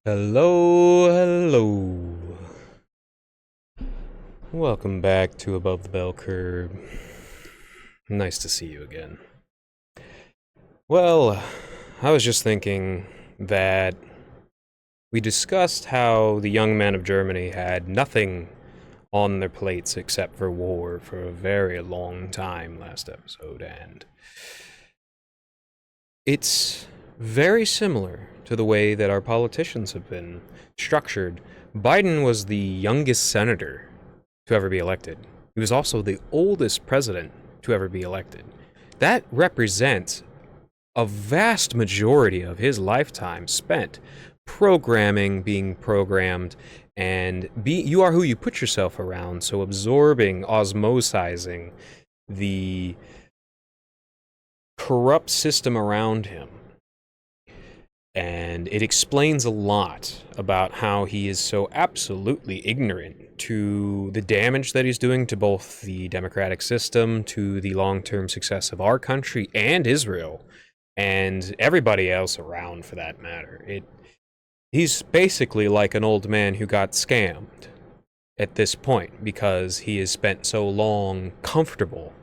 Hello, hello. Welcome back to Above the Bell Curve. Nice to see you again. Well, I was just thinking that we discussed how the young men of Germany had nothing on their plates except for war for a very long time last episode, and it's very similar to the way that our politicians have been structured. Biden was the youngest senator to ever be elected. He was also the oldest president to ever be elected. That represents a vast majority of his lifetime spent programming, being programmed, and you are who you put yourself around, so absorbing, osmosizing the corrupt system around him. And it explains a lot about how he is so absolutely ignorant to the damage that he's doing to both the democratic system, to the long-term success of our country and Israel, and everybody else around for that matter. He's basically like an old man who got scammed at this point because he has spent so long comfortable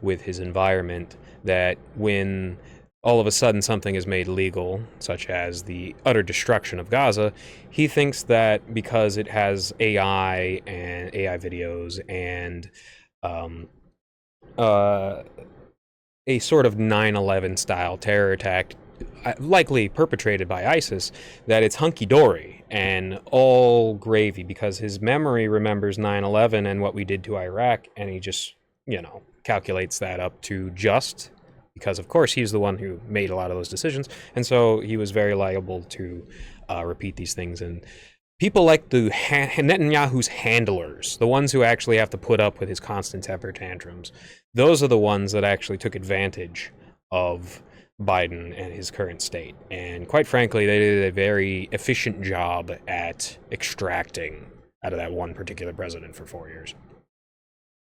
with his environment that when all of a sudden something is made legal, such as the utter destruction of Gaza, he thinks that because it has AI and AI videos and a sort of 9/11 style terror attack, likely perpetrated by ISIS, that it's hunky-dory and all gravy because his memory remembers 9/11 and what we did to Iraq, and he just, calculates that up to just because, of course, he's the one who made a lot of those decisions, and so he was very liable to repeat these things. And people like the Netanyahu's handlers, the ones who actually have to put up with his constant temper tantrums, those are the ones that actually took advantage of Biden and his current state. And quite frankly, they did a very efficient job at extracting out of that one particular president for 4 years.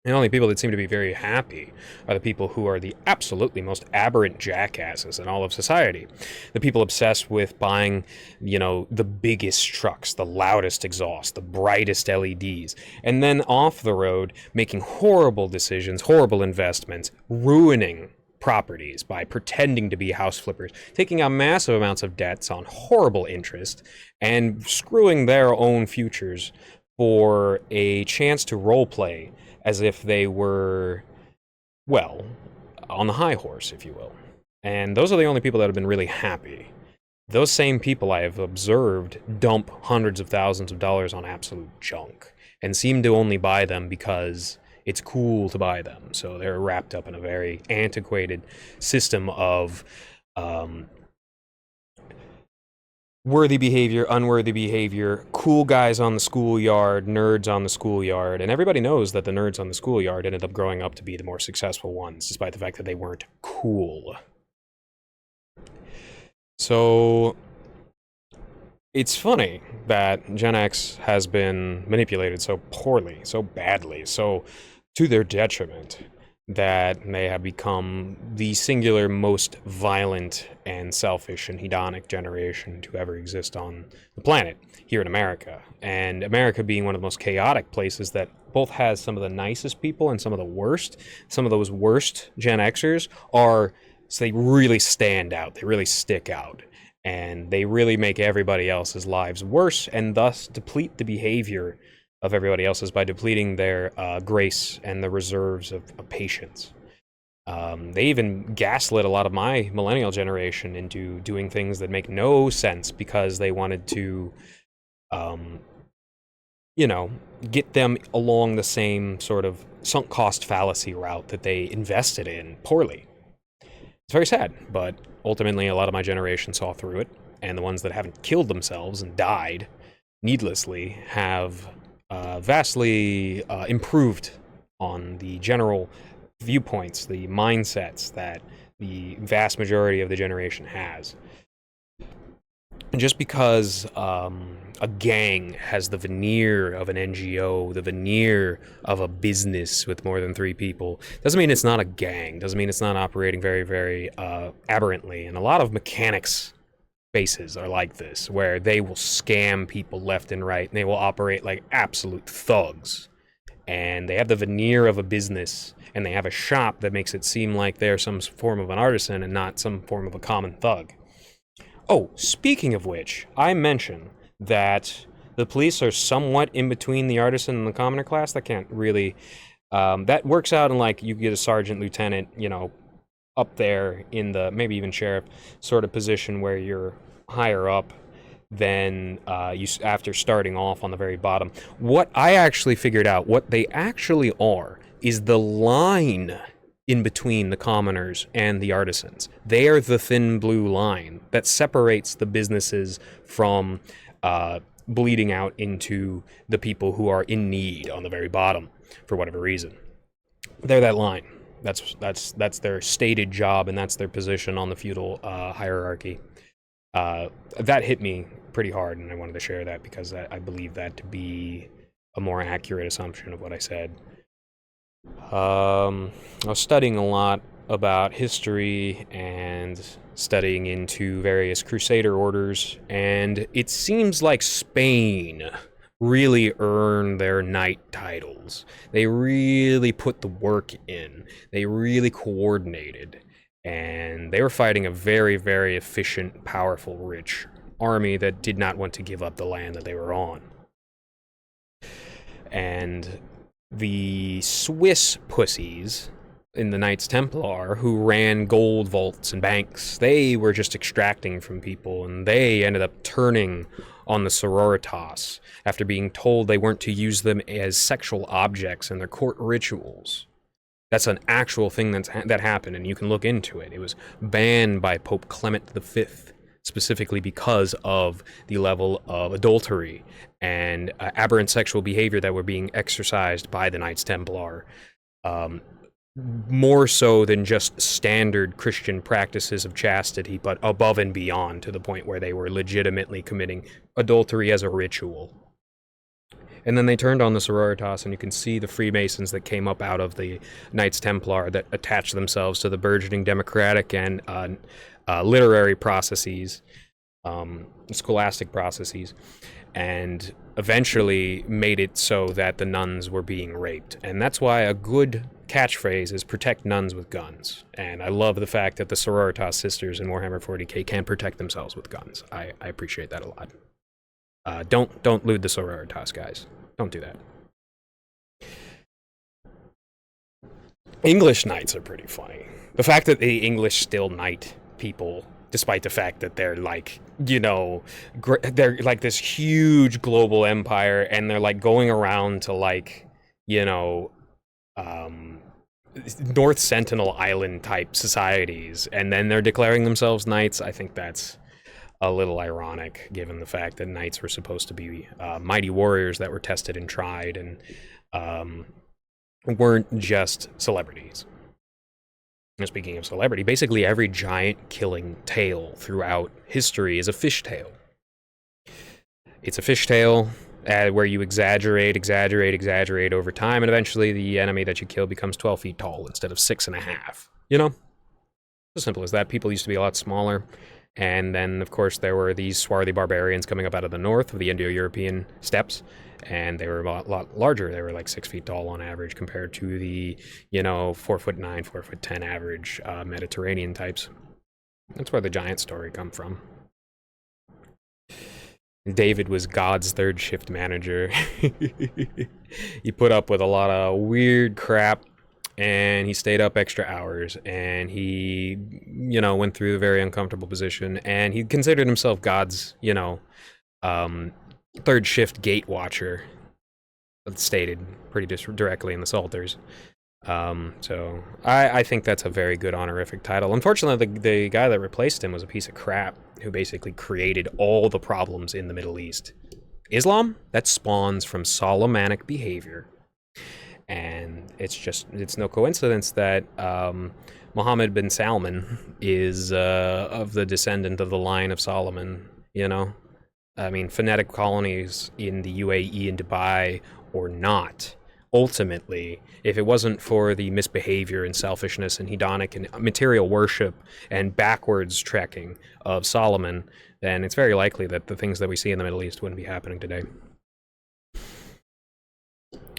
The only people that seem to be very happy are the people who are the absolutely most aberrant jackasses in all of society. The people obsessed with buying, the biggest trucks, the loudest exhaust, the brightest LEDs, and then off the road making horrible decisions, horrible investments, ruining properties by pretending to be house flippers, taking out massive amounts of debts on horrible interest, and screwing their own futures for a chance to role play as if they were, well, on the high horse, if you will. And those are the only people that have been really happy. Those same people I have observed dump hundreds of thousands of dollars on absolute junk and seem to only buy them because it's cool to buy them. So they're wrapped up in a very antiquated system of worthy behavior, unworthy behavior, cool guys on the schoolyard, nerds on the schoolyard, and everybody knows that the nerds on the schoolyard ended up growing up to be the more successful ones, despite the fact that they weren't cool. So it's funny that Gen X has been manipulated so poorly, so badly, so to their detriment, that they have become the singular most violent and selfish and hedonic generation to ever exist on the planet here in America. And America being one of the most chaotic places that both has some of the nicest people and some of the worst. Some of those worst Gen Xers so they really stand out, they really stick out, and they really make everybody else's lives worse and thus deplete the behavior of everybody else's by depleting their grace and the reserves of patience. They even gaslit a lot of my millennial generation into doing things that make no sense because they wanted to, get them along the same sort of sunk cost fallacy route that they invested in poorly. It's very sad, but ultimately a lot of my generation saw through it, and the ones that haven't killed themselves and died needlessly have vastly improved on the general viewpoints, the mindsets that the vast majority of the generation has. And just because a gang has the veneer of an NGO, the veneer of a business with more than 3 people, doesn't mean it's not a gang, doesn't mean it's not operating very, very aberrantly. And a lot of mechanics bases are like this, where they will scam people left and right, and they will operate like absolute thugs. And they have the veneer of a business, and they have a shop that makes it seem like they're some form of an artisan and not some form of a common thug. Oh, speaking of which, I mentioned that the police are somewhat in between the artisan and the commoner class. That can't really... that works out in, like, you get a sergeant, lieutenant, you know, up there in the, maybe even sheriff sort of position where you're higher up than you after starting off on the very bottom. What I actually figured out, what they actually are, is the line in between the commoners and the artisans. They are the thin blue line that separates the businesses from bleeding out into the people who are in need on the very bottom for whatever reason. They're that line. That's their stated job, and that's their position on the feudal hierarchy. That hit me pretty hard, and I wanted to share that because I believe that to be a more accurate assumption of what I said. I was studying a lot about history and studying into various crusader orders, and it seems like Spain really earned their knight titles. They really put the work in. They really coordinated. And they were fighting a very, very efficient, powerful, rich army that did not want to give up the land that they were on. And the Swiss pussies in the Knights Templar, who ran gold vaults and banks, they were just extracting from people, and they ended up turning on the sororitas after being told they weren't to use them as sexual objects in their court rituals. That's an actual thing that happened, and you can look into it. It was banned by Pope Clement V, specifically because of the level of adultery and aberrant sexual behavior that were being exercised by the Knights Templar. More so than just standard Christian practices of chastity, but above and beyond, to the point where they were legitimately committing adultery as a ritual. And then they turned on the sororitas, and you can see the Freemasons that came up out of the Knights Templar that attached themselves to the burgeoning democratic and literary processes, scholastic processes, and eventually made it so that the nuns were being raped. And that's why a good catchphrase is protect nuns with guns. And I love the fact that the sororitas sisters in Warhammer 40k can protect themselves with guns. I appreciate that a lot. Don't loot the sororitas, guys. Don't do that. English knights are pretty funny. The fact that the English still knight people, despite the fact that they're like, you know, they're like this huge global empire, and they're like going around to, like, you know, North Sentinel Island type societies, and then they're declaring themselves knights. I think that's a little ironic, given the fact that knights were supposed to be mighty warriors that were tested and tried, and weren't just celebrities. And speaking of celebrity, basically every giant killing tale throughout history is a fishtail. It's a fishtail where you exaggerate over time, and eventually the enemy that you kill becomes 12 feet tall instead of 6.5. You know? As simple as that. People used to be a lot smaller. And then, of course, there were these swarthy barbarians coming up out of the north of the Indo-European steppes, and they were a lot larger. They were like 6 feet tall on average compared to the, you know, 4'9", 4'10" average Mediterranean types. That's where the giant story come from. David was God's third shift manager. He put up with a lot of weird crap, and he stayed up extra hours, and he, you know, went through a very uncomfortable position, and he considered himself God's, you know, third shift gate watcher, stated pretty directly in the Psalters. So I think that's a very good honorific title. Unfortunately, the guy that replaced him was a piece of crap who basically created all the problems in the Middle East. Islam, that spawns from Solomonic behavior. And it's no coincidence that Mohammed bin Salman is of the descendant of the line of Solomon, you know? I mean, phonetic colonies in the UAE and Dubai or not ultimately, if it wasn't for the misbehavior and selfishness and hedonic and material worship and backwards trekking of Solomon, then it's very likely that the things that we see in the Middle East wouldn't be happening today.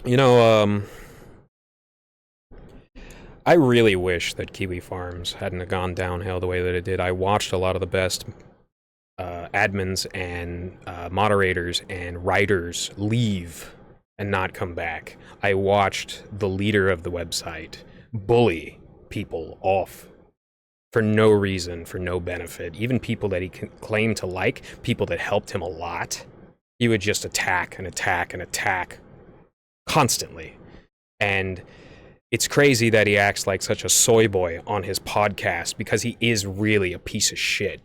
You know, I really wish that Kiwi Farms hadn't gone downhill the way that it did. I watched a lot of the best admins and moderators and writers leave and not come back. I watched the leader of the website bully people off for no reason, for no benefit. Even people that he claimed to like, people that helped him a lot, he would just attack and attack and attack constantly. And it's crazy that he acts like such a soy boy on his podcast, because he is really a piece of shit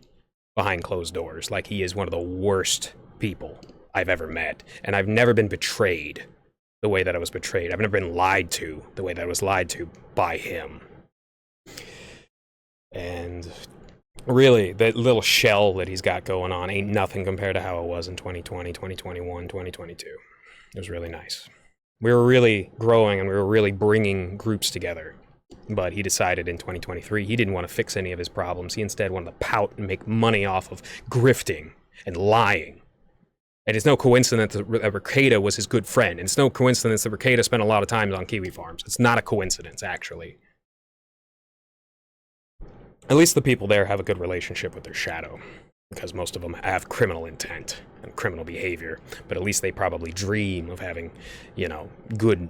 behind closed doors. Like, he is one of the worst people I've ever met. And I've never been betrayed the way that I was betrayed. I've never been lied to the way that I was lied to by him. And really, that little shell that he's got going on ain't nothing compared to how it was in 2020, 2021, 2022. It was really nice. We were really growing and we were really bringing groups together. But he decided in 2023 he didn't want to fix any of his problems. He instead wanted to pout and make money off of grifting and lying. And it's no coincidence that Ricada was his good friend. And it's no coincidence that Ricada spent a lot of time on Kiwi Farms. It's not a coincidence, actually. At least the people there have a good relationship with their shadow, because most of them have criminal intent and criminal behavior. But at least they probably dream of having, you know, good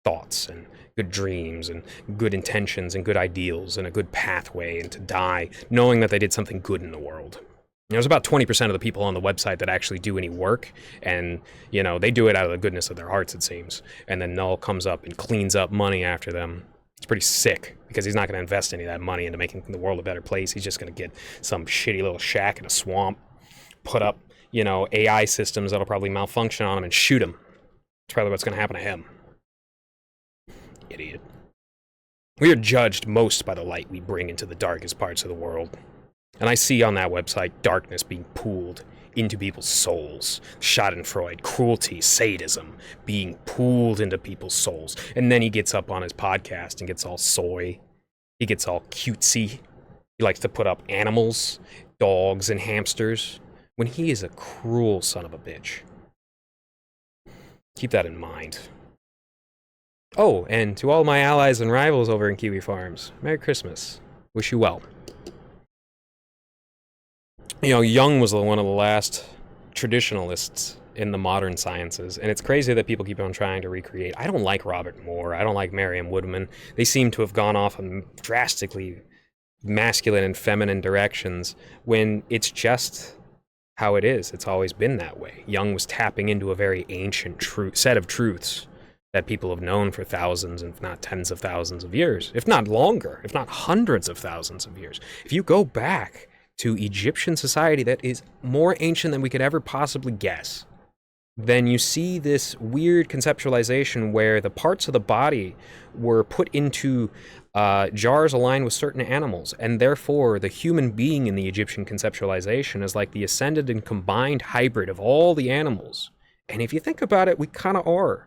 thoughts and good dreams and good intentions and good ideals and a good pathway, and to die knowing that they did something good in the world. There's about 20% of the people on the website that actually do any work, and, you know, they do it out of the goodness of their hearts, it seems. And then Null comes up and cleans up money after them. It's pretty sick, because he's not going to invest any of that money into making the world a better place. He's just going to get some shitty little shack in a swamp, put up, you know, AI systems that'll probably malfunction on him and shoot him. That's probably what's going to happen to him. Idiot. We are judged most by the light we bring into the darkest parts of the world. And I see on that website darkness being pooled into people's souls. Schadenfreude, cruelty, sadism being pooled into people's souls. And then he gets up on his podcast and gets all soy. He gets all cutesy. He likes to put up animals, dogs, and hamsters, when he is a cruel son of a bitch. Keep that in mind. Oh, and to all my allies and rivals over in Kiwi Farms, Merry Christmas. Wish you well. You know, Jung was one of the last traditionalists in the modern sciences, and it's crazy that people keep on trying to recreate. I don't like Robert Moore. I don't like Merriam-Woodman. They seem to have gone off in drastically masculine and feminine directions, when it's just how it is. It's always been that way. Jung was tapping into a very ancient set of truths that people have known for thousands, if not tens of thousands of years, if not longer, if not hundreds of thousands of years. If you go back to Egyptian society that is more ancient than we could ever possibly guess, then you see this weird conceptualization where the parts of the body were put into jars aligned with certain animals, and therefore the human being in the Egyptian conceptualization is like the ascended and combined hybrid of all the animals. And if you think about it, we kind of are.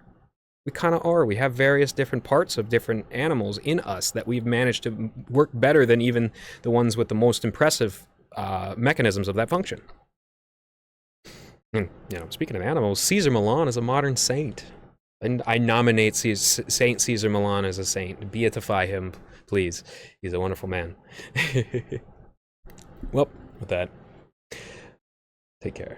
We have various different parts of different animals in us that we've managed to work better than even the ones with the most impressive mechanisms of that function. You know, speaking of animals, Caesar Milan is a modern saint. And I nominate Saint Caesar Milan as a saint. Beatify him, please. He's a wonderful man. Well, with that, take care.